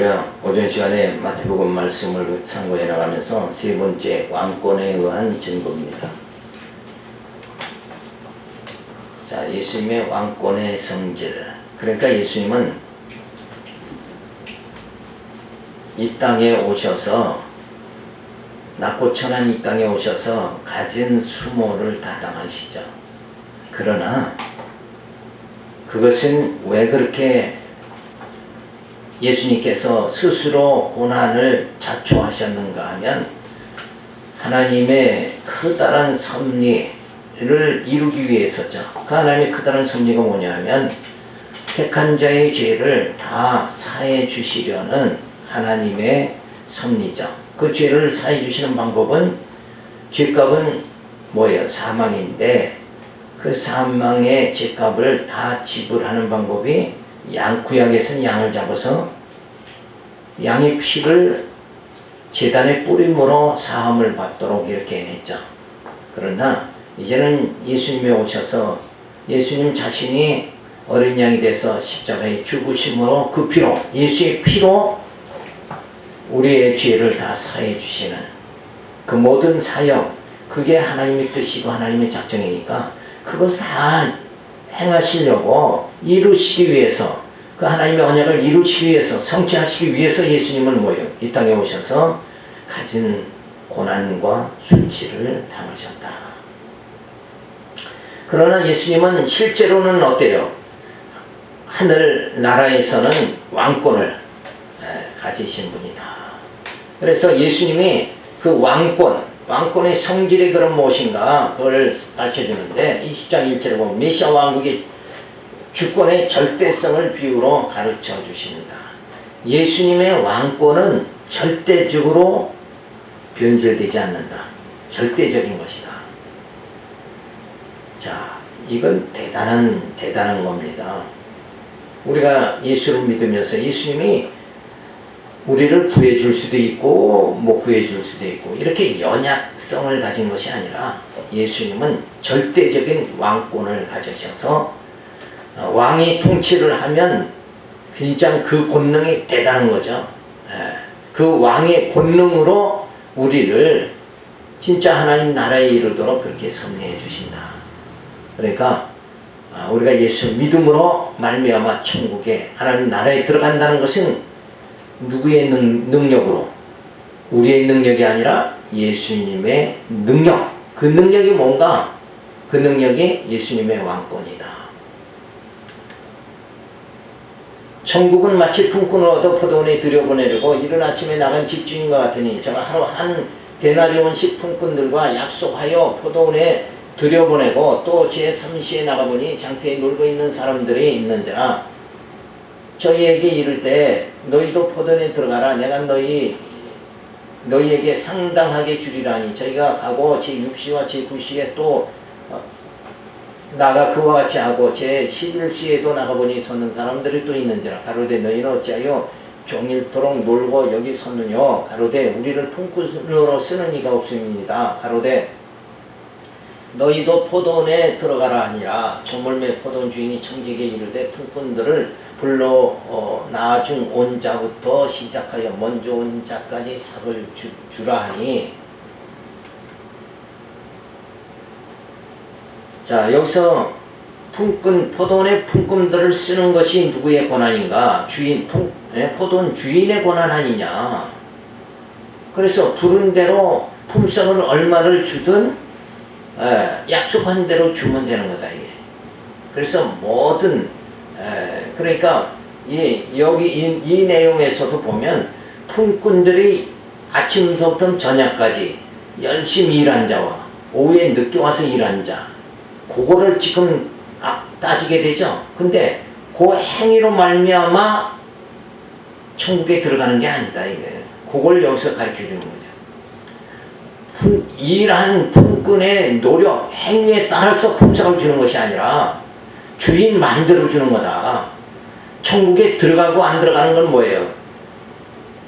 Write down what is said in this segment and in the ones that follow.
우리가 오전 시간에 마태복음 말씀을 참고해 나가면서 세 번째 왕권에 의한 증거입니다. 자, 예수님의 왕권의 성질. 그러니까 예수님은 이 땅에 오셔서 낮고 천한 이 땅에 오셔서 가진 수모를 다 당하시죠. 그러나 그것은 왜 그렇게 예수님께서 스스로 고난을 자초하셨는가 하면 하나님의 커다란 섭리를 이루기 위해서죠. 그 하나님의 커다란 섭리가 뭐냐면 택한 자의 죄를 다 사해 주시려는 하나님의 섭리죠. 그 죄를 사해 주시는 방법은 죄값은 뭐예요? 사망인데 그 사망의 죄값을 다 지불하는 방법이 구약에서는 양을 잡아서 양의 피를 제단에 뿌림으로 사함을 받도록 이렇게 했죠. 그러나 이제는 예수님이 오셔서 예수님 자신이 어린 양이 돼서 십자가에 죽으심으로 그 피로, 예수의 피로 우리의 죄를 다 사해 주시는 그 모든 사역, 그게 하나님의 뜻이고 하나님의 작정이니까 그것을 다 행하시려고 이루시기 위해서, 그 하나님의 언약을 이루시기 위해서, 성취하시기 위해서 예수님은 뭐예요? 이 땅에 오셔서 가진 고난과 수치를 당하셨다. 그러나 예수님은 실제로는 어때요? 하늘 나라에서는 왕권을 가지신 분이다. 그래서 예수님이 그 왕권의 성질이 그럼 무엇인가 그걸 밝혀주는데 20장 1절에 보면 메시아 왕국의 주권의 절대성을 비유로 가르쳐 주십니다. 예수님의 왕권은 절대적으로 변질되지 않는다. 절대적인 것이다. 자, 이건 대단한 겁니다. 우리가 예수를 믿으면서 예수님이 우리를 구해줄 수도 있고 못 구해줄 수도 있고 이렇게 연약성을 가진 것이 아니라 예수님은 절대적인 왕권을 가지셔서 왕이 통치를 하면 진짜 그 권능이 대단한 거죠. 그 왕의 권능으로 우리를 진짜 하나님 나라에 이르도록 그렇게 섭리해 주신다. 그러니까 우리가 예수 믿음으로 말미암아 천국에 하나님 나라에 들어간다는 것은 누구의 능력으로? 우리의 능력이 아니라 예수님의 능력. 그 능력이 뭔가? 그 능력이 예수님의 왕권이다. 천국은 마치 품꾼을 얻어 포도원에 들여보내려고 이른 아침에 나간 집주인과 같으니 저가 하루 한 데나리온씩 품꾼들과 약속하여 포도원에 들여보내고 또 제3시에 나가보니 장터에 놀고 있는 사람들이 있는지라 저희에게 이를 때 너희도 포도원에 들어가라. 내가 너희에게 상당하게 주리라니. 저희가 가고 제6시와 제9시에 또 나가 그와 같이 하고 제11시에도 나가보니 서는 사람들이 또 있는지라. 가로되 너희는 어찌하여 종일토록 놀고 여기 섰느뇨. 가로되 우리를 품꾼으로 쓰는 이가 없음입니다. 가로되 너희도 포도원에 들어가라 하니라. 조물매 포도원 주인이 청지기에 이르되 품꾼들을 불러 나중 온 자부터 시작하여 먼저 온 자까지 삭을 주라 하니. 자, 여기서 포도원의 품꾼들을 쓰는 것이 누구의 권한인가? 포도원 주인의 권한 아니냐. 그래서 부른 대로 품성을 얼마를 주든 약속한 대로 주면 되는 거다, 이게. 그래서 모든 그러니까 여기 이 내용에서도 보면 품꾼들이 아침부터 저녁까지 열심히 일한 자와 오후에 늦게 와서 일한 자, 그거를 지금 따지게 되죠. 근데 그 행위로 말미암아 천국에 들어가는 게 아니다, 이게. 그걸 여기서 가르쳐 주는 거죠. 일한 품꾼의 노력, 행위에 따라서 품성을 주는 것이 아니라 주인 마음대로 주는 거다. 천국에 들어가고 안 들어가는 건 뭐예요?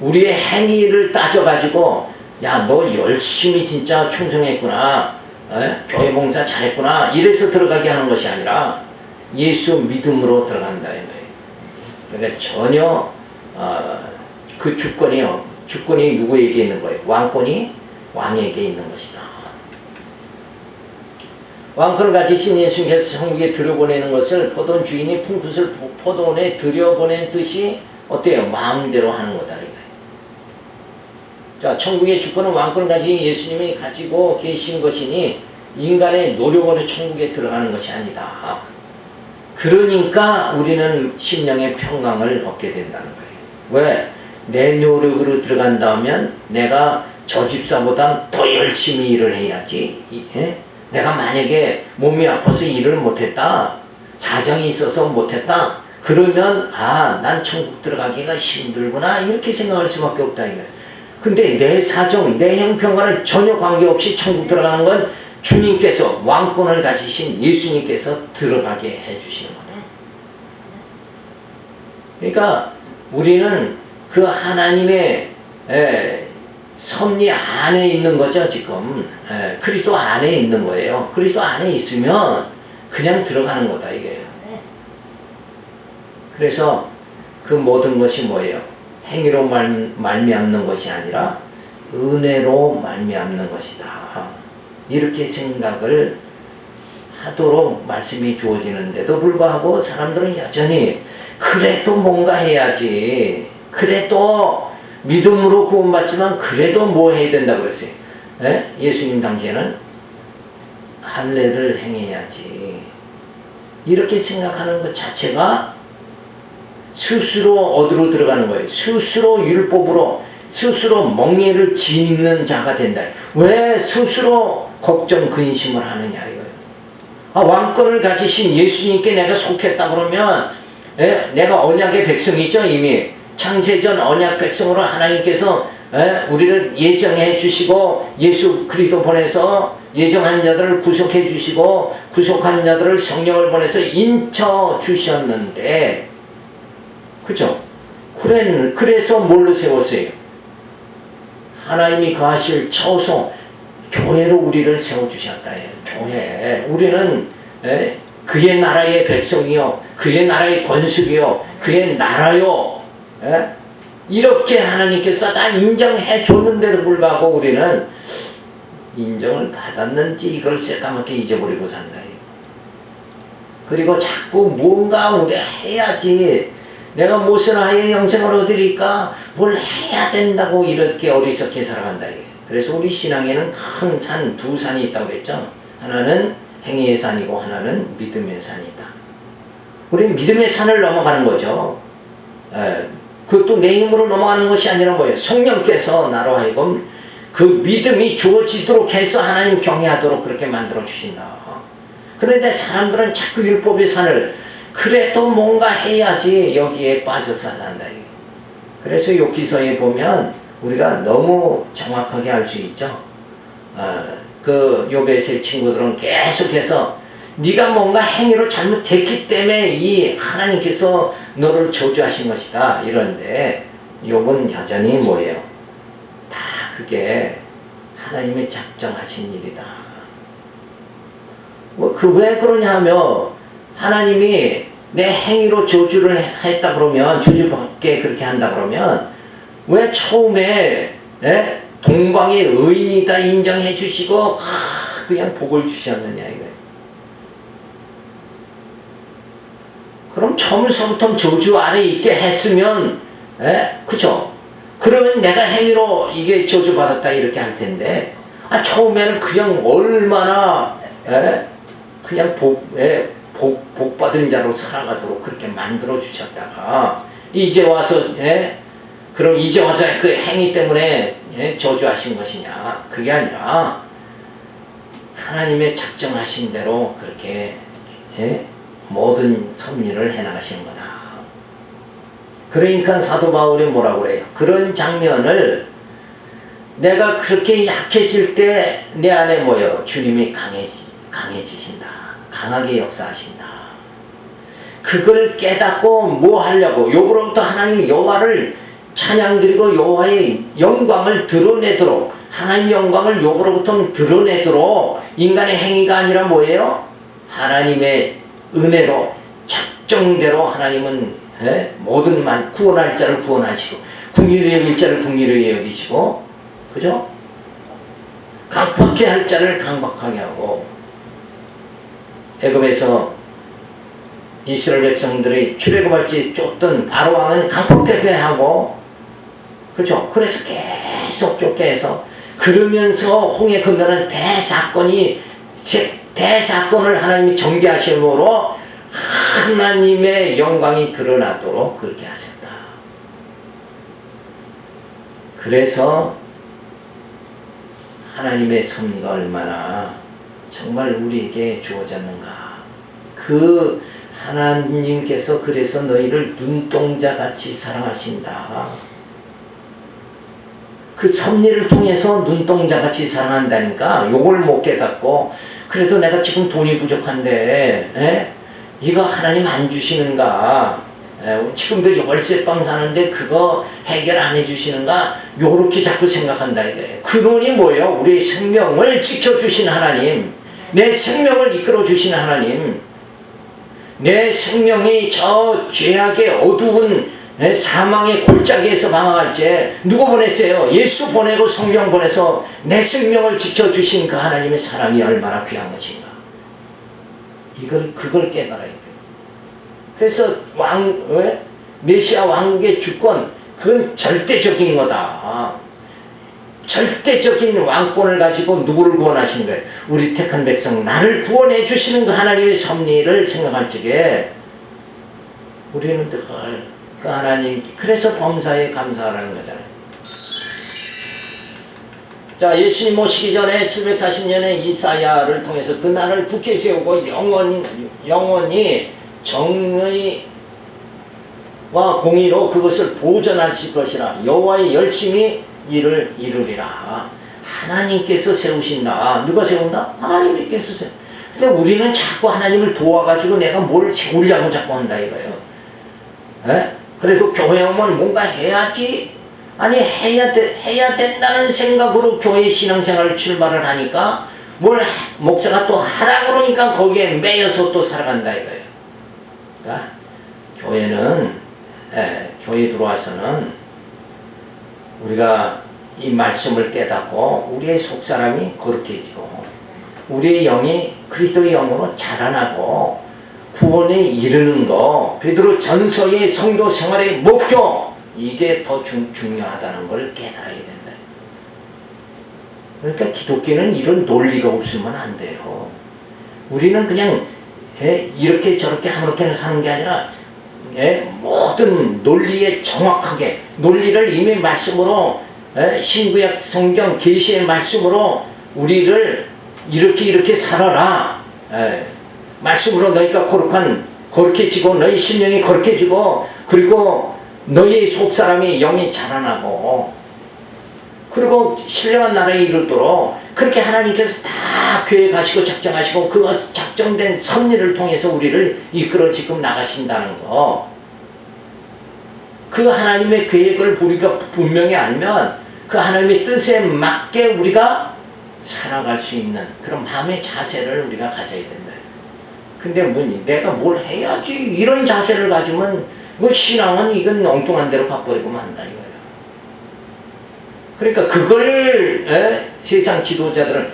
우리의 행위를 따져가지고 야, 너 열심히 진짜 충성했구나, 교회 봉사 잘했구나, 이래서 들어가게 하는 것이 아니라 예수 믿음으로 들어간다. 그러니까 전혀 그 주권이요. 주권이 누구에게 있는 거예요? 왕권이 왕에게 있는 것이다. 왕권을 가지신 예수님께서 천국에 들여보내는 것을 포도원 주인이 품굿을 포도원에 들여보낸 듯이 어때요? 마음대로 하는 거다. 이거예요. 자, 천국의 주권은 왕권을 가진 예수님이 가지고 계신 것이니 인간의 노력으로 천국에 들어가는 것이 아니다. 그러니까 우리는 심령의 평강을 얻게 된다는 거예요. 왜? 내 노력으로 들어간다면 내가 저 집사보다 더 열심히 일을 해야지. 예? 내가 만약에 몸이 아파서 일을 못했다, 사정이 있어서 못했다, 그러면 난 천국 들어가기가 힘들구나 이렇게 생각할 수밖에 없다 이거예요. 근데 내 사정, 내 형편과는 전혀 관계없이 천국 들어가는 건 주님께서, 왕권을 가지신 예수님께서 들어가게 해주시는 거다. 그러니까 우리는 그 하나님의 섭리 안에 있는 거죠. 지금 그리스도 안에 있는 거예요. 그리스도 안에 있으면 그냥 들어가는 거다 이게요. 그래서 그 모든 것이 뭐예요? 행위로 말미암는 것이 아니라 은혜로 말미암는 것이다. 이렇게 생각을 하도록 말씀이 주어지는데도 불구하고 사람들은 여전히 그래도 뭔가 해야지, 그래도 믿음으로 구원받지만 그래도 뭐 해야 된다고 그랬어요. 예수님 당시에는 할례를 행해야지, 이렇게 생각하는 것 자체가 스스로 어디로 들어가는 거예요? 스스로 율법으로 스스로 멍에를 짓는 자가 된다. 왜 스스로 걱정 근심을 하느냐 이거예요. 왕권을 가지신 예수님께 내가 속했다 그러면 내가 언약의 백성이죠. 이미 창세전 언약 백성으로 하나님께서 우리를 예정해 주시고 예수 그리스도 보내서 예정한 자들을 구속해 주시고 구속한 자들을 성령을 보내서 인쳐 주셨는데, 그죠? 그래서 뭘로 세웠어요? 하나님이 거하실 처소 교회로 우리를 세워주셨다. 교회. 우리는 그의 나라의 백성이요, 그의 나라의 권속이요, 그의 나라요, 이렇게 하나님께서 다 인정해 줬는데도 불구하고 우리는 인정을 받았는지 이걸 새까맣게 잊어버리고 산다. 그리고 자꾸 뭔가 우리가 해야지, 내가 무엇을 하여 영생을 얻으리까, 뭘 해야 된다고 이렇게 어리석게 살아간다. 그래서 우리 신앙에는 큰 산, 두 산이 있다고 그랬죠. 하나는 행위의 산이고 하나는 믿음의 산이다. 우리는 믿음의 산을 넘어가는 거죠. 그것도 내 힘으로 넘어가는 것이 아니라 뭐예요? 성령께서 나로 하여금 그 믿음이 주어지도록 해서 하나님 경외하도록 그렇게 만들어 주신다. 그런데 사람들은 자꾸 율법의 산을 그래도 뭔가 해야지 여기에 빠져서 산다. 그래서 욥기서에 보면 우리가 너무 정확하게 알 수 있죠. 그 욥의 세 친구들은 계속해서 네가 뭔가 행위로 잘못됐기 때문에 이 하나님께서 너를 저주하신 것이다 이러는데, 욥은 여전히 뭐예요? 다 그게 하나님의 작정하신 일이다. 왜 그러냐 하면, 하나님이 내 행위로 저주를 했다 그러면, 저주받게 그렇게 한다 그러면 왜 처음에 동방의 의인이다 인정해 주시고 그냥 복을 주셨느냐 이거예요. 그럼 처음부터 저주 아래 있게 했으면, 그쵸? 그러면 내가 행위로 이게 저주받았다 이렇게 할 텐데, 처음에는 그냥 얼마나 그냥 복 받은 자로 살아가도록 그렇게 만들어 주셨다가 이제 와서 그럼 이제 와서 그 행위 때문에 저주하신 것이냐? 그게 아니라 하나님의 작정하신 대로 그렇게 모든 섭리를 해나가시는 거다. 그러니까 사도 바울이 뭐라고 그래요? 그런 장면을 내가 그렇게 약해질 때 내 안에 뭐예요? 주님이 강해지신다. 강하게 역사하신다. 그걸 깨닫고 뭐 하려고? 욥으로부터 하나님 여호와를 찬양 드리고 여호와의 영광을 드러내도록, 하나님의 영광을 욥으로부터 드러내도록 인간의 행위가 아니라 뭐예요? 하나님의 은혜로 작정대로 하나님은 모든 구원할 자를 구원하시고 긍휼히 여길 자를 긍휼히 여기시고, 그죠? 강팍해 할 자를 강팍하게 하고, 애굽에서 이스라엘 백성들이 출애굽할 때 쫓던 바로 왕은 강팍하게 하고, 그죠? 그래서 계속 쫓게 해서, 그러면서 홍해 건너는 대사건을 하나님이 전개하심으로 하나님의 영광이 드러나도록 그렇게 하셨다. 그래서 하나님의 섭리가 얼마나 정말 우리에게 주어졌는가. 그 하나님께서 그래서 너희를 눈동자같이 사랑하신다. 그 섭리를 통해서 눈동자같이 사랑한다니까 요걸 못 깨닫고, 그래도 내가 지금 돈이 부족한데 이거 하나님 안 주시는가, 지금도 월세방 사는데 그거 해결 안 해주시는가, 요렇게 자꾸 생각한다 이거예요. 근원이 뭐예요? 우리의 생명을 지켜주신 하나님, 내 생명을 이끌어 주신 하나님, 내 생명이 저 죄악의 어두운 사망의 골짜기에서 방황할 때 누구 보냈어요? 예수 보내고 성령 보내서 내 생명을 지켜주신 그 하나님의 사랑이 얼마나 귀한 것인가. 그걸 깨달아야 돼요. 그래서 메시아 왕국의 주권, 그건 절대적인 거다. 절대적인 왕권을 가지고 누구를 구원하신 거예요? 우리 택한 백성, 나를 구원해 주시는 그 하나님의 섭리를 생각할 적에 우리는 늘 그 하나님, 그래서 범사에 감사하라는 거잖아요. 자, 예수님 오시기 전에 740년에 이사야를 통해서 그 나라를 굳게 세우고 영원히 정의와 공의로 그것을 보존하실 것이라. 여호와의 열심히 이를 이루리라. 하나님께서 세우신다. 누가 세운다? 하나님께서 세운다. 근데 우리는 자꾸 하나님을 도와가지고 내가 뭘 세우려고 자꾸 한다 이거예요. 그래도 교회 오면 뭔가 해야지. 아니 해야 된다는 생각으로 교회 신앙생활을 출발을 하니까 뭘 목사가 또 하라 그러니까 거기에 매여서 또 살아간다 이거예요. 그러니까 교회는 교회 들어와서는 우리가 이 말씀을 깨닫고 우리의 속사람이 거룩해지고 우리의 영이 그리스도의 영으로 자라나고 구원에 이르는 거, 베드로 전서의 성도 생활의 목표, 이게 더 중요하다는 걸 깨달아야 된다. 그러니까 기독교는 이런 논리가 없으면 안 돼요. 우리는 그냥 이렇게 저렇게 아무렇게나 사는 게 아니라 모든 논리에 정확하게, 논리를 이미 말씀으로 신구약 성경 계시의 말씀으로 우리를 이렇게 살아라. 말씀으로 너희가 거룩해지고 너희 심령이 거룩해지고 그리고 너희 속사람이 영이 자라나고 그리고 신령한 나라에 이르도록 그렇게 하나님께서 다 계획하시고 작정하시고 그 작정된 섭리를 통해서 우리를 이끌어 지금 나가신다는 거. 그 하나님의 계획을 우리가 분명히 알면 그 하나님의 뜻에 맞게 우리가 살아갈 수 있는 그런 마음의 자세를 우리가 가져야 된다. 근데 내가 뭘 해야지 이런 자세를 가지면 신앙은 이건 엉뚱한 대로 바꿔버리고 만다 이거예요. 그러니까 그걸 세상 지도자들은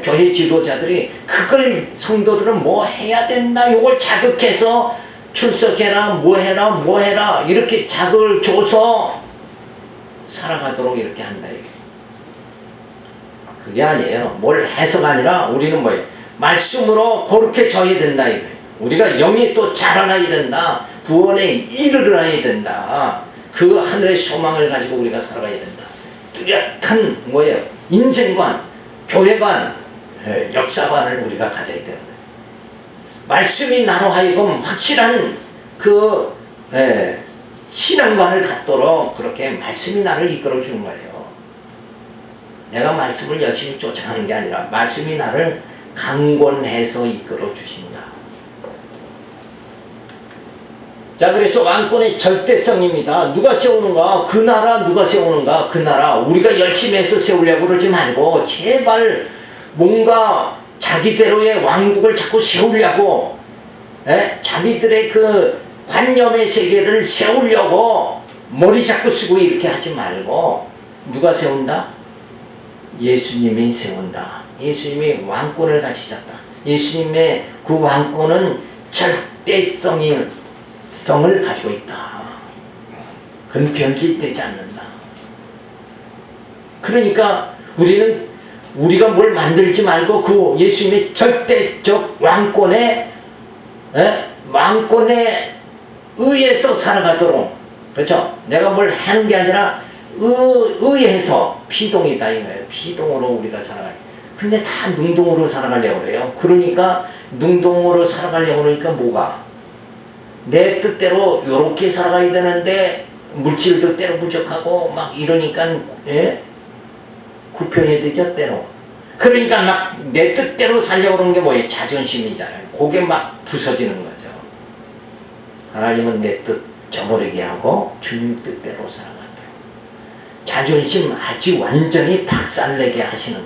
교회 지도자들이 그걸 성도들은 뭐 해야 된다 요걸 자극해서 출석해라 뭐 해라 이렇게 자극을 줘서 살아가도록 이렇게 한다 이게. 그게 아니에요. 뭘 해서가 아니라 우리는 뭐예요? 말씀으로 거룩해져야 된다 이거예요. 우리가 영이 또 자라나야 된다. 구원에 이르러야 된다. 그 하늘의 소망을 가지고 우리가 살아가야 된다. 뚜렷한 뭐예요? 인생관, 교회관, 역사관을 우리가 가져야 되는 거예요. 말씀이 나로 하여금 확실한 그 신앙관을 갖도록 그렇게 말씀이 나를 이끌어 주는 거예요. 내가 말씀을 열심히 쫓아가는 게 아니라 말씀이 나를 강권해서 이끌어 주신다. 자, 그래서 왕권의 절대성입니다. 누가 세우는가? 그 나라 누가 세우는가? 그 나라 우리가 열심히 해서 세우려고 그러지 말고 제발 뭔가 자기대로의 왕국을 자꾸 세우려고 자기들의 그 관념의 세계를 세우려고 머리 자꾸 쓰고 이렇게 하지 말고 누가 세운다? 예수님이 세운다. 예수님이 왕권을 가지셨다. 예수님의 그 왕권은 절대성을 가지고 있다. 그건 변질되지 않는다. 그러니까 우리가 뭘 만들지 말고 그 예수님의 절대적 왕권에 의해서 살아가도록, 그렇죠? 내가 뭘 하는 게 아니라 의해서 피동이다 이거예요. 피동으로 우리가 살아가요. 근데 다 능동으로 살아가려고 그래요. 그러니까 능동으로 살아가려고 그러니까 뭐가? 내 뜻대로 요렇게 살아가야 되는데 물질도 때로 부족하고 막 이러니까 굽혀야 되죠 때로. 그러니까 막 내 뜻대로 살려고 그러는 게 뭐예요? 자존심이잖아요. 그게 막 부서지는 거죠. 하나님은 내 뜻 저버리게 하고 주님 뜻대로 살아간다. 자존심 아주 완전히 박살내게 하시는,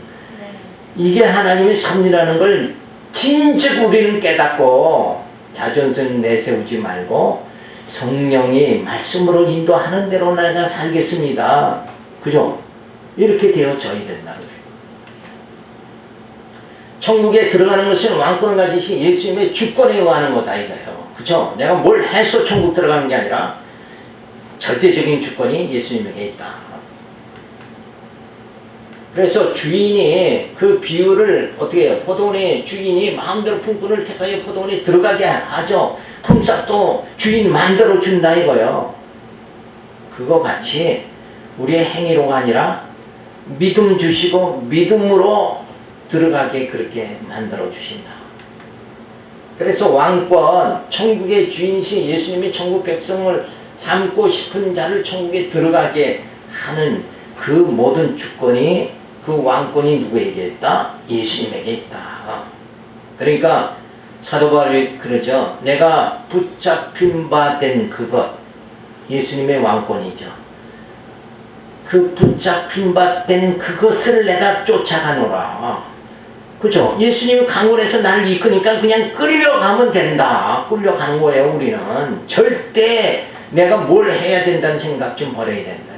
이게 하나님의 섭리라는 걸 진즉 우리는 깨닫고 자존심 내세우지 말고 성령이 말씀으로 인도하는 대로 내가 살겠습니다. 그죠? 이렇게 되어져야 된다는 거예요. 천국에 들어가는 것은 왕권을 가지신 예수님의 주권에 의하는 거다 이거예요. 그죠? 내가 뭘 해서 천국 들어가는 게 아니라 절대적인 주권이 예수님에게 있다. 그래서 주인이 그 비유를 어떻게 해요? 포도원의 주인이 마음대로 품꾼을 택하여 포도원에 들어가게 하죠. 품삯도 주인 마음대로 준다 이거예요. 그거 같이 우리의 행위로가 아니라 믿음 주시고 믿음으로 들어가게 그렇게 만들어 주신다. 그래서 왕권, 천국의 주인이신 예수님이 천국 백성을 삼고 싶은 자를 천국에 들어가게 하는 그 모든 주권이, 그 왕권이 누구에게 있다? 예수님에게 있다. 그러니까 사도 바울이 그러죠. 내가 붙잡힌 바 된 그것, 예수님의 왕권이죠. 그 붙잡힌 바 된 그것을 내가 쫓아가노라. 그죠? 예수님이 강권해서 나를 이끄니까 그냥 끌려가면 된다. 끌려가는 거예요. 우리는 절대 내가 뭘 해야 된다는 생각 좀 버려야 된다.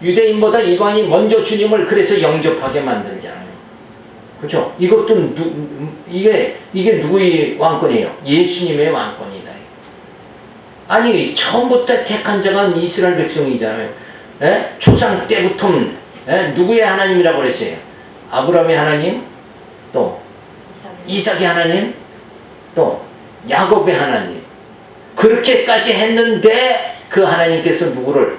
유대인보다 이방인이 먼저 주님을 그래서 영접하게 만들잖아요. 그렇죠? 이것도 이게 누구의 왕권이에요? 예수님의 왕권이다. 아니 처음부터 택한 자가 이스라엘 백성이잖아요. 조상 때부터 누구의 하나님이라고 그랬어요? 아브라함의 하나님, 또 이삭의 하나님, 또 야곱의 하나님. 그렇게까지 했는데 그 하나님께서 누구를?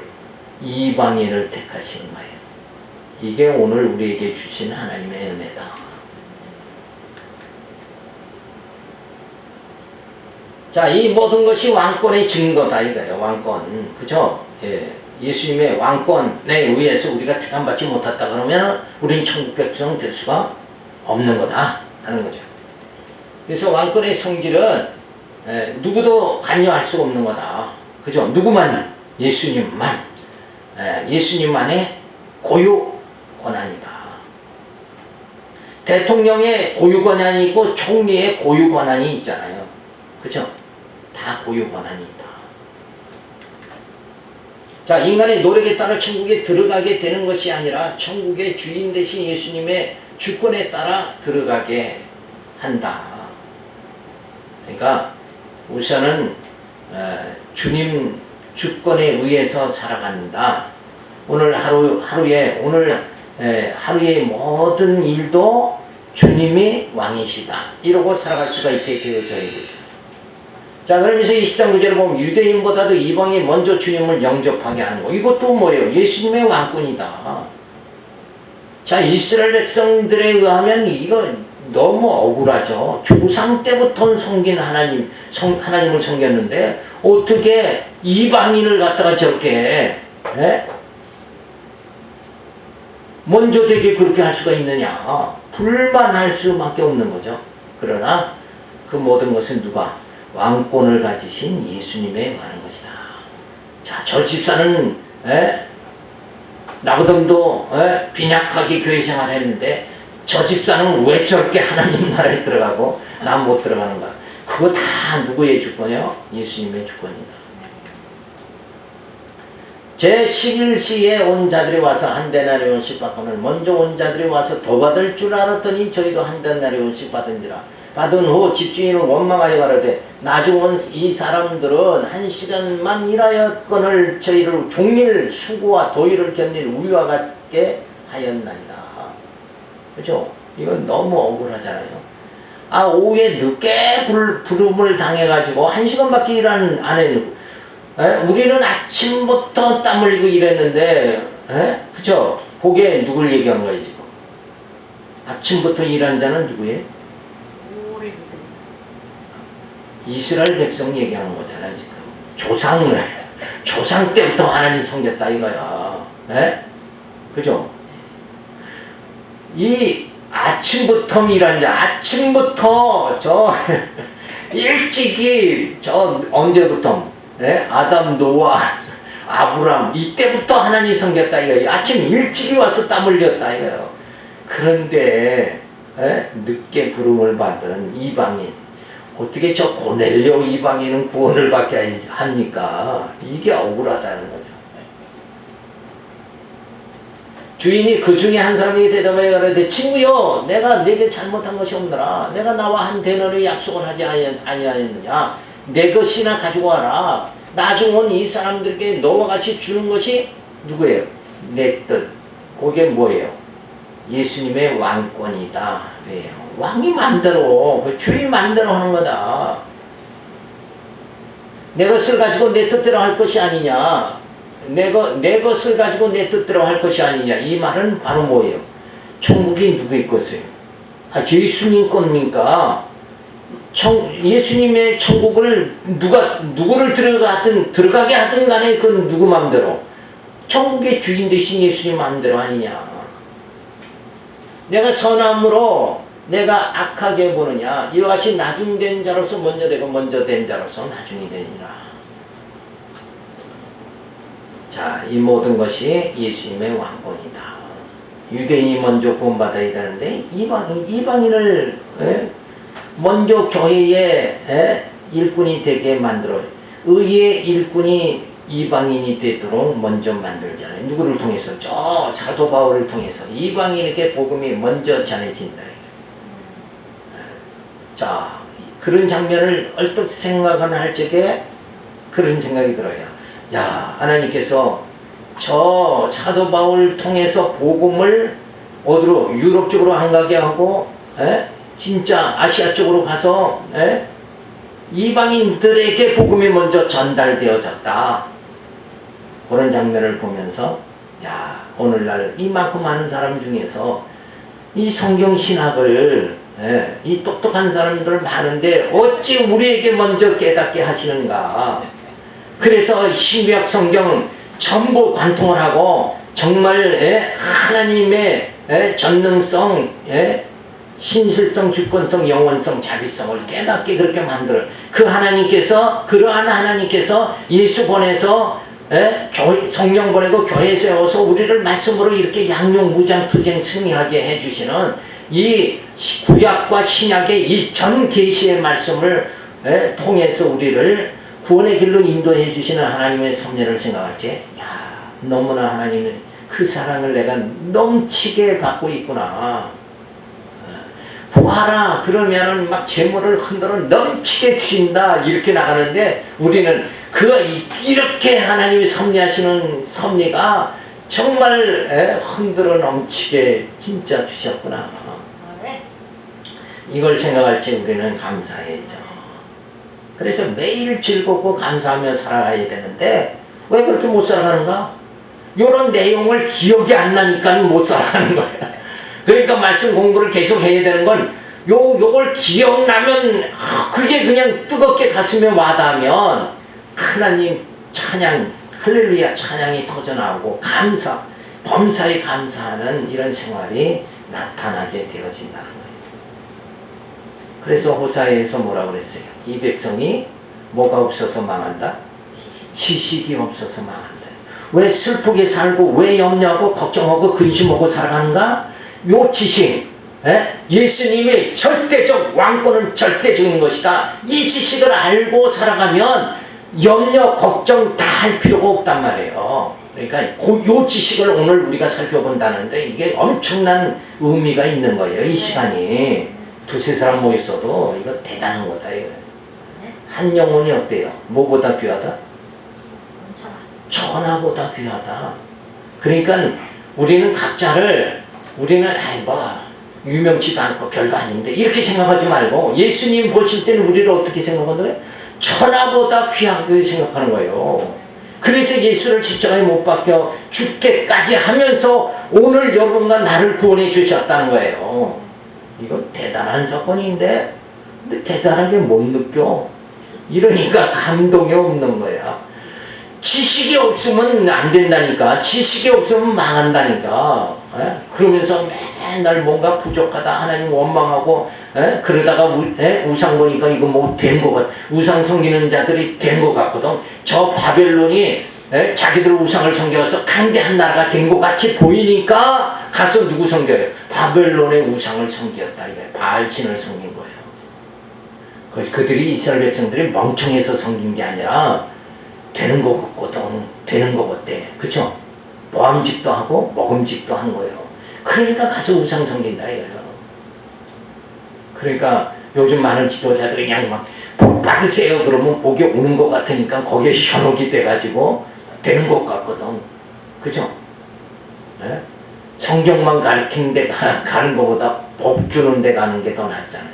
이방인을 택하신 거예요. 이게 오늘 우리에게 주신 하나님의 은혜다. 자, 이 모든 것이 왕권의 증거다 이거예요. 왕권, 그죠? 예수님의 왕권에 의해서 우리가 택함받지 못했다 그러면 우리는 천국 백성 될 수가 없는 거다 하는 거죠. 그래서 왕권의 성질은 누구도 관여할 수 없는 거다. 그죠? 누구만? 예수님만. 예수님만의 고유 권한이다. 대통령의 고유 권한이 있고 총리의 고유 권한이 있잖아요. 그죠? 다 고유 권한이 있다. 자, 인간의 노력에 따라 천국에 들어가게 되는 것이 아니라 천국의 주인 되신 예수님의 주권에 따라 들어가게 한다. 그러니까 우선은 주님 주권에 의해서 살아간다. 오늘 하루의 모든 일도 주님이 왕이시다. 이러고 살아갈 수가 있게 되어져야 됩니다. 자, 그러면서 23, 9절에 보면 유대인보다도 이방이 먼저 주님을 영접하게 하는 거. 이것도 뭐예요? 예수님의 왕권이다. 자, 이스라엘 백성들에 의하면 이거 너무 억울하죠. 조상 때부터 섬긴 하나님을 섬겼는데 어떻게 이방인을 갖다가 저렇게 먼저 되게 그렇게 할 수가 있느냐. 불만할 수밖에 없는 거죠. 그러나 그 모든 것은 누가? 왕권을 가지신 예수님의 하는 것이다. 자, 저 집사는 나보다도 빈약하게 교회 생활을 했는데 저 집사는 왜 저렇게 하나님 나라에 들어가고 난 못 들어가는가? 그거 다 누구의 주권이요? 예수님의 주권이다. 제11시에 온 자들이 와서 한 데나리온씩 받거늘 먼저 온 자들이 와서 더 받을 줄 알았더니 저희도 한 데나리온씩 받은지라. 받은 후 집주인은 원망하여 가로되 나중 온 이 사람들은 한 시간만 일하였거늘 저희를 종일 수고와 도일을 견딜 우리와 같게 하였나이다. 그죠? 이건 너무 억울하잖아요. 아, 오후에 늦게 부름을 당해가지고 한 시간밖에 일 안 했는데, 우리는 아침부터 땀 흘리고 일했는데, 그죠? 그게 누굴 얘기한 거예요, 지금? 아침부터 일한 자는 누구예요? 이스라엘 백성 얘기하는 거잖아요, 지금. 조상 때부터 하나님 섬겼다, 이거야. 그죠? 이 아침부터 일한 자, 아침부터 일찍이 언제부터 아담, 노아, 아브람 이때부터 하나님 섬겼다 이거예요. 아침 일찍이 와서 땀 흘렸다 이거예요. 그런데 늦게 부름을 받은 이방인, 어떻게 저 고넬료 이방인은 구원을 받게 합니까? 이게 억울하다는 거죠. 주인이 그 중에 한 사람에게 대답하여 가로되 친구여 내가 네게 잘못한 것이 없느라 내가 나와 한 데나리온의 약속을 하지 아니하였느냐. 내 것이나 가지고 와라. 나중 온 이 사람들에게 너와 같이 주는 것이 누구예요? 내 뜻. 그게 뭐예요? 예수님의 왕권이다. 왜요? 왕이 맘대로, 주인 맘대로 하는 거다. 내 것을 가지고 내 뜻대로 할 것이 아니냐. 내 것을 가지고 내 뜻대로 할 것이 아니냐. 이 말은 바로 뭐예요? 천국이 누구의 것이에요? 예수님 겁니까? 예수님의 천국을 누구를 들어가게 하든 간에 그건 누구 맘대로. 천국의 주인 대신 예수님 맘대로 아니냐. 내가 선함으로 내가 악하게 보느냐. 이와 같이 나중된 자로서 먼저 되고 먼저 된 자로서 나중이 되니라. 자, 이 모든 것이 예수님의 왕권이다. 유대인이 먼저 구원받아야 되는데 이방인을 먼저 교회의 일꾼이 되게 만들어요. 의의 일꾼이 이방인이 되도록 먼저 만들잖아요. 누구를 통해서? 저 사도 바울을 통해서 이방인에게 복음이 먼저 전해진다. 자, 그런 장면을 얼핏 생각은 할 적에 그런 생각이 들어요. 야, 하나님께서 저 사도 바울 통해서 복음을 어디로? 유럽 쪽으로 안 가게 하고 진짜 아시아 쪽으로 가서 이방인들에게 복음이 먼저 전달되어졌다. 그런 장면을 보면서 야, 오늘날 이만큼 많은 사람 중에서 이 성경 신학을 이 똑똑한 사람들 많은데 어찌 우리에게 먼저 깨닫게 하시는가. 그래서 신구약 성경 전부 관통을 하고 정말 하나님의 전능성, 신실성, 주권성, 영원성, 자비성을 깨닫게 그렇게 만들어요. 그러한 하나님께서 예수 보내서 성령 보내고 교회 세워서 우리를 말씀으로 이렇게 양용무장투쟁 승리하게 해주시는 이 구약과 신약의 이 전 계시의 말씀을 통해서 우리를 구원의 길로 인도해 주시는 하나님의 섭리를 생각할 때, 야, 너무나 하나님의 그 사랑을 내가 넘치게 받고 있구나. 구하라 그러면은 막 재물을 흔들어 넘치게 주신다 이렇게 나가는데 우리는 이렇게 하나님이 섭리하시는 섭리가 정말 흔들어 넘치게 진짜 주셨구나. 이걸 생각할 때 우리는 감사해야죠. 그래서 매일 즐겁고 감사하며 살아가야 되는데 왜 그렇게 못 살아가는가? 이런 내용을 기억이 안 나니까 못 살아가는 거야. 그러니까 말씀 공부를 계속 해야 되는 건 요걸 기억나면 그게 그냥 뜨겁게 가슴에 와닿으면 하나님 찬양, 할렐루야 찬양이 터져나오고 범사에 감사하는 이런 생활이 나타나게 되어진다는 거예요. 그래서 호사에서 뭐라고 그랬어요? 이 백성이 뭐가 없어서 망한다? 지식이 없어서 망한다. 왜 슬프게 살고 왜 염려하고 걱정하고 근심하고 살아가는가? 요 지식, 예수님의 절대적 왕권은 절대적인 것이다. 이 지식을 알고 살아가면 염려, 걱정 다 할 필요가 없단 말이에요. 그러니까 요 지식을 오늘 우리가 살펴본다는데 이게 엄청난 의미가 있는 거예요. 이 시간이 두세 사람 모였어도 이거 대단한 거다. 이거. 한 영혼이 어때요? 뭐보다 귀하다? 천하보다 귀하다. 그러니까 우리는 각자를 아이 뭐 유명치도 않고 별거 아닌데 이렇게 생각하지 말고 예수님 보실 때는 우리를 어떻게 생각하는 거예요? 천하보다 귀하게 생각하는 거예요. 그래서 예수를 십자가에 못 박혀 죽게까지 하면서 오늘 여러분과 나를 구원해 주셨다는 거예요. 이건 대단한 사건인데 근데 대단하게 못 느껴. 이러니까 감동이 없는 거야. 지식이 없으면 안 된다니까. 지식이 없으면 망한다니까. 그러면서 맨날 뭔가 부족하다 하나님 원망하고 그러다가 우상 보니까 이거 뭐 된 것 같. 우상 섬기는 자들이 된 것 같거든. 저 바벨론이 자기들 우상을 섬겨서 강대한 나라가 된 것 같이 보이니까 가서 누구 섬겨요? 바벨론의 우상을 섬겼다. 이거예요. 바알신을 섬긴 거예요. 그들이 이스라엘 백성들이 멍청해서 섬긴 게 아니라 되는 거 같거든. 되는 거 같대. 그쵸? 모함직도 하고 먹음직도 한 거예요. 그러니까 가서 우상 섬긴다 이거예요. 그러니까 요즘 많은 지도자들이 그냥 막 복 받으세요 그러면 복이 오는 것 같으니까 거기에 현혹이 돼가지고 되는 것 같거든. 그죠? 네? 성경만 가르치는 데 가는 것보다 복 주는 데 가는 게 더 낫잖아요.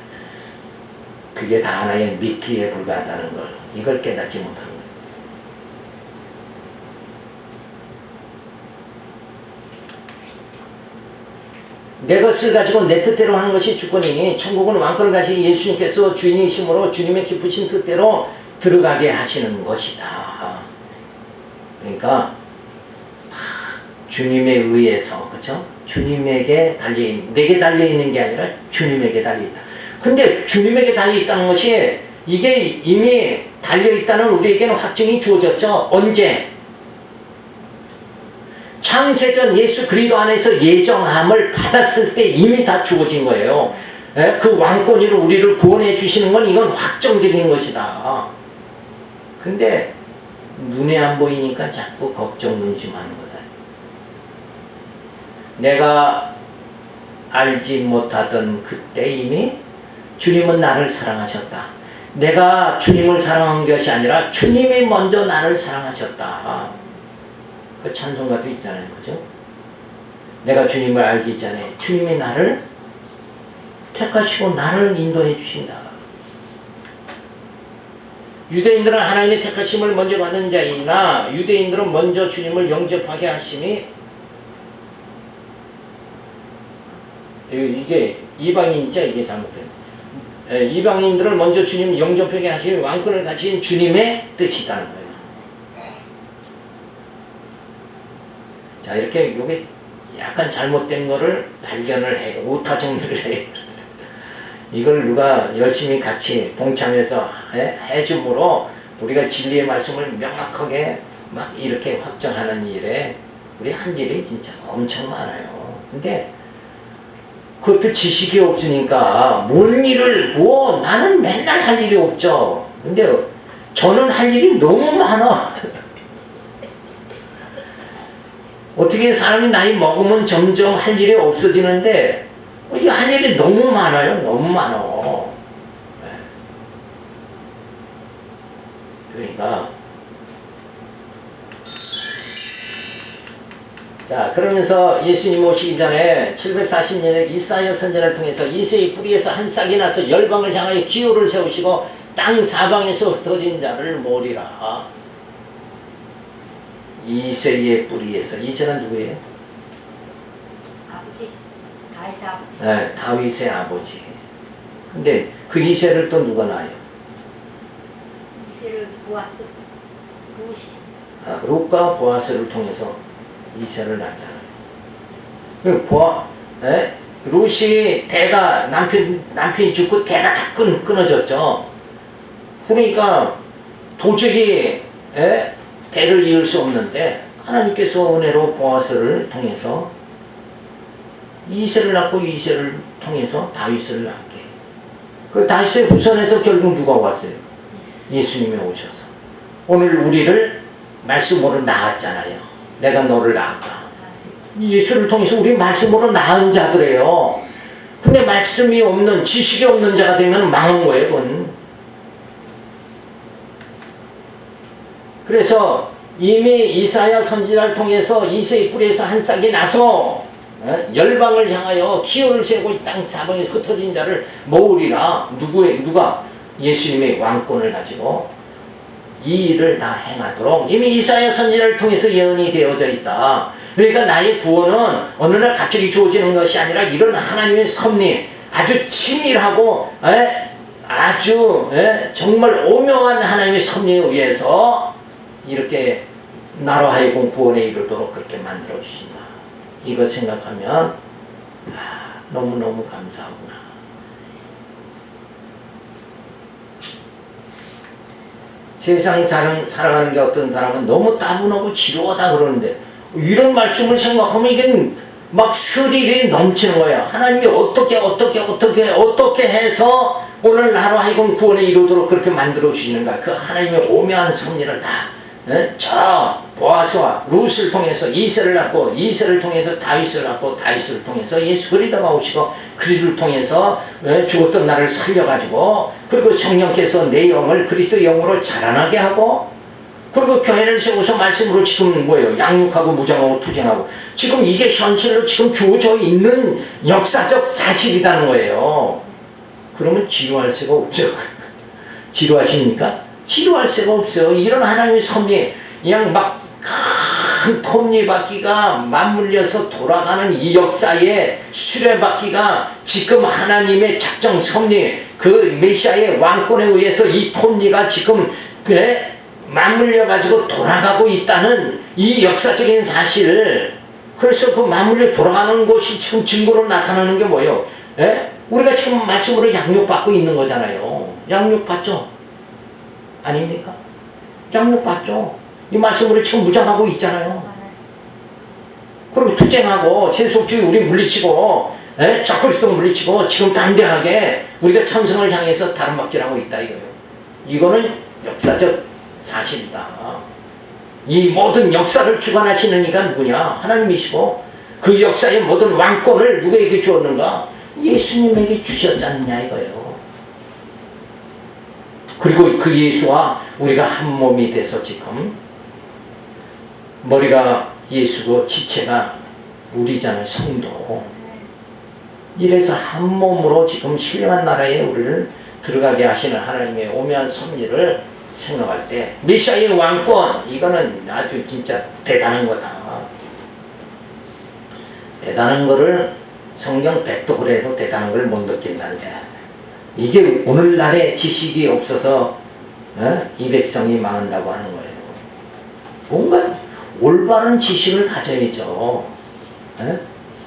그게 다 하나의 미끼에 불과하다는 걸 이걸 깨닫지 못하는 거예요. 내 것을 가지고 내 뜻대로 하는 것이 주권이니 천국은 왕권을 가지신 예수님께서 주인이심으로 주님의 기쁘신 뜻대로 들어가게 하시는 것이다. 그러니까 주님에 의해서 그렇죠? 주님에게 달려있는 내게 달려있는 게 아니라 주님에게 달려있다. 근데 주님에게 달려있다는 것이 이게 이미 달려있다는 우리에게는 확증이 주어졌죠. 언제? 창세전 예수 그리스도 안에서 예정함을 받았을 때 이미 다 주어진 거예요. 그 왕권으로 우리를 구원해 주시는 건 이건 확정적인 것이다. 근데 눈에 안 보이니까 자꾸 걱정 근심하는 거다. 내가 알지 못하던 그때 이미 주님은 나를 사랑하셨다. 내가 주님을 사랑한 것이 아니라 주님이 먼저 나를 사랑하셨다. 그 찬송가도 있잖아요. 그죠? 내가 주님을 알기 전에 주님이 나를 택하시고 나를 인도해 주신다. 유대인들은 하나님의 택하심을 먼저 받은 자이나 유대인들은 먼저 주님을 영접하게 하심이 이게 이방인이죠. 이게 잘못된 이방인들을 먼저 주님 영접하게 하심이 왕권을 가진 주님의 뜻이라는 거예요. 자, 이렇게 요게 약간 잘못된 거를 발견을 해, 오타 정리를 해. 이걸 누가 열심히 같이 동참해서 해줌으로 우리가 진리의 말씀을 명확하게 막 이렇게 확정하는 일에 우리 한 일이 진짜 엄청 많아요. 근데 그것도 지식이 없으니까 뭔 일을 나는 맨날 할 일이 없죠. 근데 저는 할 일이 너무 많아. 어떻게 사람이 나이 먹으면 점점 할 일이 없어지는데 이게 할 일이 너무 많아요. 너무 많아. 그러니까 자, 그러면서 예수님 오시기 전에 740년의 이사야 선지자를 통해서 이새의 뿌리에서 한 싹이 나서 열방을 향하여 기호를 세우시고 땅 사방에서 흩어진 자를 모으리라. 이새의 뿌리에서. 이새는 누구예요? 아버지. 다윗의 아버지. 네, 다윗의 아버지. 근데 그 이새를 또 누가 낳아요? 이새를 보아스. 루시. 룻과 보아스를 통해서 이새를 낳잖아요. 룻이 대가 남편이 죽고 대가 다 끊어졌죠. 그러니까 도저히 대를 이을 수 없는데 하나님께서 은혜로 보아스를 통해서 이새를 낳고 이새를 통해서 다윗을 낳게. 그 다윗의 후손에서 결국 누가 왔어요? 예수님이 오셔서. 오늘 우리를 말씀으로 낳았잖아요. 내가 너를 낳았다. 예수를 통해서 우리 말씀으로 낳은 자들이에요. 근데 말씀이 없는, 지식이 없는 자가 되면 망한 거예요, 그건. 그래서 이미 이사야 선지자를 통해서 이새의 뿌리에서 한 싹이 나서 열방을 향하여 기호를 세우고 이 땅 사방에서 흩어진 자를 모으리라. 누가? 예수님의 왕권을 가지고 이 일을 다 행하도록 이미 이사야 선지자를 통해서 예언이 되어져 있다. 그러니까 나의 구원은 어느 날 갑자기 주어지는 것이 아니라 이런 하나님의 섭리, 아주 치밀하고 아주 정말 오명한 하나님의 섭리에 의해서 이렇게 나로 하여금 구원에 이르도록 그렇게 만들어 주신다. 이거 생각하면 너무너무 감사하구나. 세상 살아가는 게 어떤 사람은 너무 따분하고 지루하다 그러는데 이런 말씀을 생각하면 이게 막 스릴이 넘치는 거야. 하나님이 어떻게 해서 오늘 나로 하여금 구원에 이르도록 그렇게 만들어 주시는가. 그 하나님의 오묘한 섭리를 다 저 보아스와 룻을 통해서 이새를 낳고 이새를 통해서 다윗을 낳고 다윗을 통해서 예수 그리스도가 오시고 그리스도를 통해서 죽었던 나를 살려가지고 그리고 성령께서 내 영을 그리스도 영으로 자라나게 하고 그리고 교회를 세워서 말씀으로 지금 뭐예요? 양육하고 무장하고 투쟁하고 지금 이게 현실로 지금 주어져 있는 역사적 사실이라는 거예요. 그러면 지루할 수가 없죠. 지루하십니까? 지루할 수가 없어요. 이런 하나님의 섭리, 그냥 막 큰 톱니바퀴가 맞물려서 돌아가는 이 역사의 수레바퀴가 지금 하나님의 작정 섭리, 그 메시아의 왕권에 의해서 이 톱니가 지금 맞물려가지고 돌아가고 있다는 이 역사적인 사실. 그래서 그 맞물려 돌아가는 것이 지금 증거로 나타나는 게 뭐예요? 우리가 지금 말씀으로 양육받고 있는 거잖아요. 양육받죠? 아닙니까? 양육받죠? 이 말씀으로 지금 무장하고 있잖아요. 그리고 투쟁하고 세속주의 우리 물리치고 적그리스도 물리치고 지금 담대하게 우리가 천성을 향해서 다름박질하고 있다 이거예요. 이거는 역사적 사실이다. 이 모든 역사를 주관하시는 이가 누구냐? 하나님이시고 그 역사의 모든 왕권을 누구에게 주었는가? 예수님에게 주셨지 않느냐 이거예요. 그리고 그 예수와 우리가 한 몸이 돼서 지금 머리가 예수고 지체가 우리잖아요. 성도. 이래서 한 몸으로 지금 신령한 나라에 우리를 들어가게 하시는 하나님의 오묘한 섭리를 생각할 때 메시아의 왕권 이거는 아주 진짜 대단한 거다. 대단한 거를 성경 100독을 해도 대단한 걸 못 느낀다는 거야. 이게 오늘날의 지식이 없어서 이 백성이 망한다고 하는 거예요. 뭔가 올바른 지식을 가져야죠.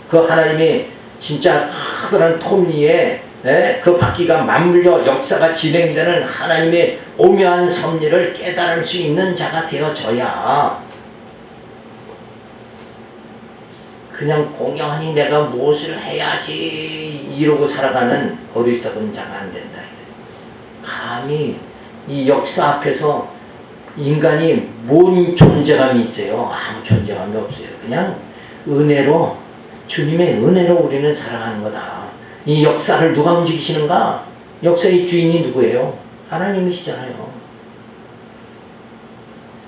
그 하나님이 진짜 그런 톱니에 그 바퀴가 맞물려 역사가 진행되는 하나님의 오묘한 섭리를 깨달을 수 있는 자가 되어져야 그냥 공연히 내가 무엇을 해야지 이러고 살아가는 어리석은 자가 안 된다. 감히 이 역사 앞에서 인간이 뭔 존재감이 있어요? 아무 존재감이 없어요. 그냥 은혜로 주님의 은혜로 우리는 살아가는 거다. 이 역사를 누가 움직이시는가? 역사의 주인이 누구예요? 하나님이시잖아요.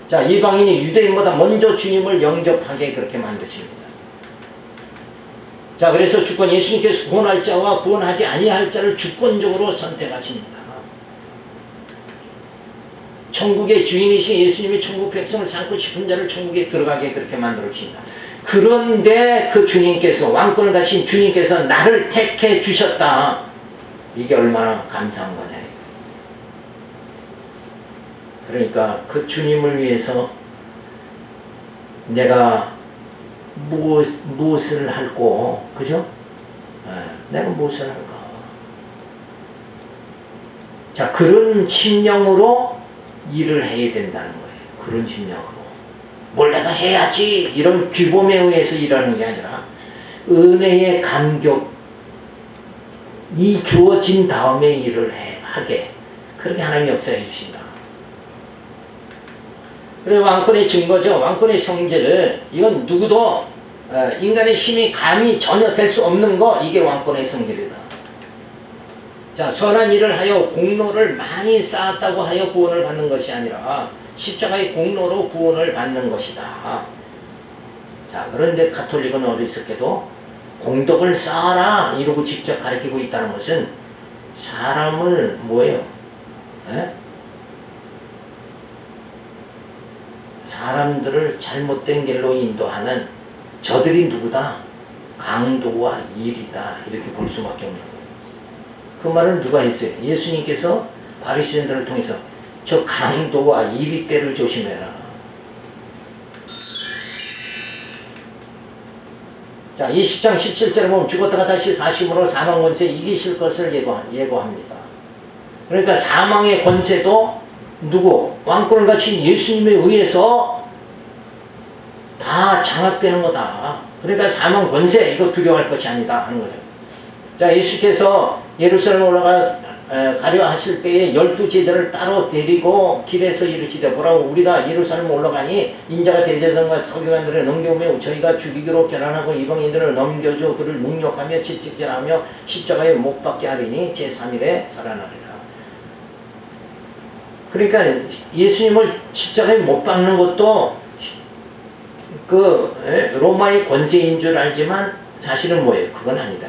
자, 이방인이 유대인보다 먼저 주님을 영접하게 그렇게 만드십니다. 자, 그래서 주권 예수님께서 구원할 자와 구원하지 아니할 자를 주권적으로 선택하십니다. 천국의 주인이신 예수님이 천국 백성을 삼고 싶은 자를 천국에 들어가게 그렇게 만들어 주신다. 그런데 그 주님께서 왕권을 가신 주님께서 나를 택해 주셨다. 이게 얼마나 감사한 거냐. 그러니까 그 주님을 위해서 내가 무엇을 할고, 그죠? 내가 무엇을 할까? 자, 그런 심령으로 일을 해야 된다는 거예요. 그런 심령으로. 뭘 내가 해야지 이런 규범에 의해서 일하는 게 아니라 은혜의 감격이 주어진 다음에 일을 하게 그렇게 하나님이 역사해 주신다. 그리고 왕권의 증거죠. 왕권의 성질. 이건 누구도 인간의 힘이 감히 전혀 될 수 없는 거, 이게 왕권의 성질이다. 자, 선한 일을 하여 공로를 많이 쌓았다고 하여 구원을 받는 것이 아니라 십자가의 공로로 구원을 받는 것이다. 자, 그런데 가톨릭은 어리석게도 공덕을 쌓아라 이러고 직접 가르치고 있다는 것은 사람을 뭐예요? 사람들을 잘못된 길로 인도하는 저들이 누구다? 강도와 일이다. 이렇게 볼 수밖에 없는 거예요. 그 말을 누가 했어요? 예수님께서 바리새인들을 통해서 저 강도와 일이 때를 조심해라. 자, 20장 17절에 보면 죽었다가 다시 사심으로 사망 권세 이기실 것을 예고합니다. 그러니까 사망의 권세도 누구? 왕권을 가진 예수님에 의해서 다 장악되는 거다. 그러니까 사망 권세 이거 두려워할 것이 아니다 하는 거죠. 자, 예수께서 예루살렘 가려 하실 때에 12제자를 따로 데리고 길에서 이르시되 보라고 우리가 예루살렘 올라가니 인자가 대제사장과 서기관들을 넘겨오며 저희가 죽이기로 결단하고 이방인들을 넘겨줘 그를 능욕하며 채찍질하며 십자가에 못 박게 하리니 제3일에 살아나리라. 그러니까 예수님을 십자가에 못 박는 것도 로마의 권세인 줄 알지만 사실은 뭐예요? 그건 아니다.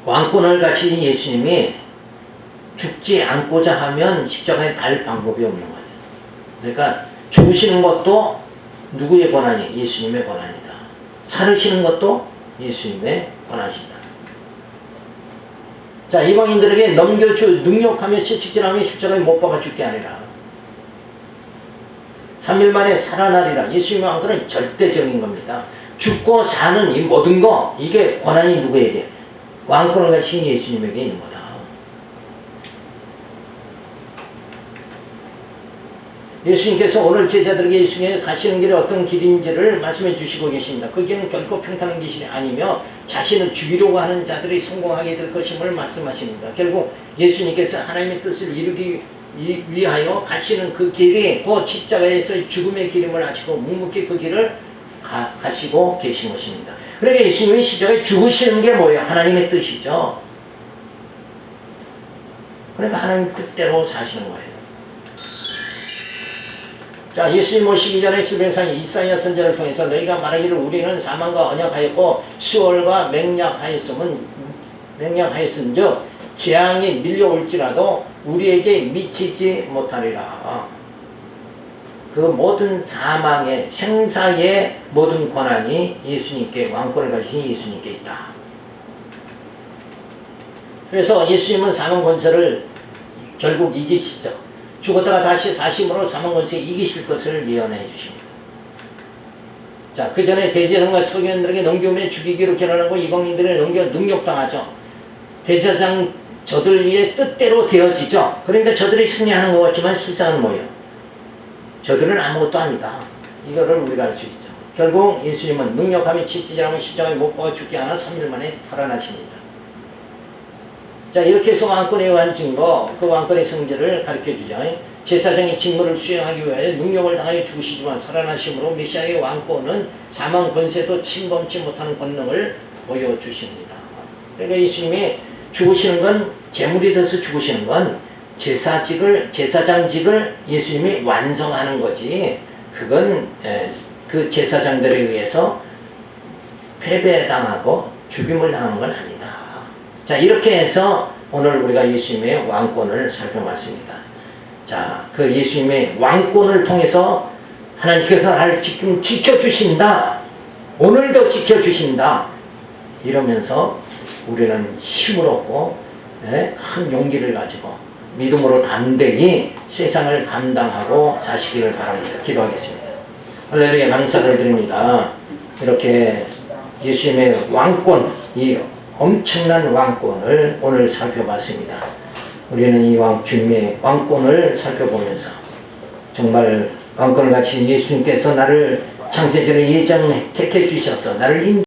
왕권을 가진 예수님이 죽지 않고자 하면 십자가에 달 방법이 없는 거죠. 그러니까 죽으시는 것도 누구의 권한이? 예수님의 권한이다. 살으시는 것도 예수님의 권한이다. 자, 이방인들에게 능욕하며 채찍질하며 십자가에 못 박아 죽게 하리라. 3일 만에 살아나리라. 예수님의 왕권은 절대적인 겁니다. 죽고 사는 이 모든 거, 이게 권한이 누구에게? 왕권을 가진 예수님에게 있는 거다. 예수님께서 오늘 제자들에게 예수님께 가시는 길이 어떤 길인지를 말씀해 주시고 계십니다. 그 길은 결코 평탄한 길이 아니며 자신을 죽이려고 하는 자들이 성공하게 될 것임을 말씀하십니다. 결국 예수님께서 하나님의 뜻을 이루기 위하여 가시는 그 길이 그 십자가에서 죽음의 길임을 아시고 묵묵히 그 길을 가시고 계신 것입니다. 그러니까 예수님이 십자가에 죽으시는 게 뭐예요? 하나님의 뜻이죠. 그러니까 하나님 뜻대로 사시는 거예요. 자, 예수님 오시기 전에 질병상 이사야 선지자를 통해서 너희가 말하기를 우리는 사망과 언약하였고 수월과 맹약하였은즉 재앙이 밀려올지라도 우리에게 미치지 못하리라. 그 모든 사망의 생사의 모든 권한이 예수님께 왕권을 가진 예수님께 있다. 그래서 예수님은 사망 권세를 결국 이기시죠. 죽었다가 다시 사심으로 사망 권세 이기실 것을 예언해 주십니다. 자, 그 전에 대제사장과 서기관들에게 넘겨오면 죽이기로 결단하고 이방인들을 넘겨 능욕당하죠. 대제사장 저들의 뜻대로 되어지죠. 그러니까 저들이 승리하는 것 같지만 실상은 뭐예요? 저들은 아무것도 아니다. 이거를 우리가 알 수 있죠. 결국 예수님은 능력하며 채찍질하며 십자가에 못 박아 죽게 하나 3일 만에 살아나십니다. 자, 이렇게 해서 왕권에 의한 증거, 그 왕권의 성질을 가르쳐주죠. 제사장의 직무를 수행하기 위해 능력을 당하여 죽으시지만 살아나심으로 메시아의 왕권은 사망 권세도 침범치 못하는 권능을 보여주십니다. 그러니까 예수님이 죽으시는 건, 제물이 돼서 죽으시는 건 제사장직을 예수님이 완성하는 거지, 그건 그 제사장들에 의해서 패배당하고 죽임을 당하는 건 아니다. 자, 이렇게 해서 오늘 우리가 예수님의 왕권을 살펴봤습니다. 자, 그 예수님의 왕권을 통해서 하나님께서 나를 지금 지켜주신다. 오늘도 지켜주신다. 이러면서 우리는 힘을 얻고 큰 용기를 가지고 믿음으로 담대히 세상을 감당하고 사시기를 바랍니다. 기도하겠습니다. 할렐루야, 감사를 드립니다. 이렇게 예수님의 왕권, 이 엄청난 왕권을 오늘 살펴봤습니다. 우리는 이 주님의 왕권을 살펴보면서 정말 왕권을 가진 예수님께서 나를 창세전에 택해 주셔서 나를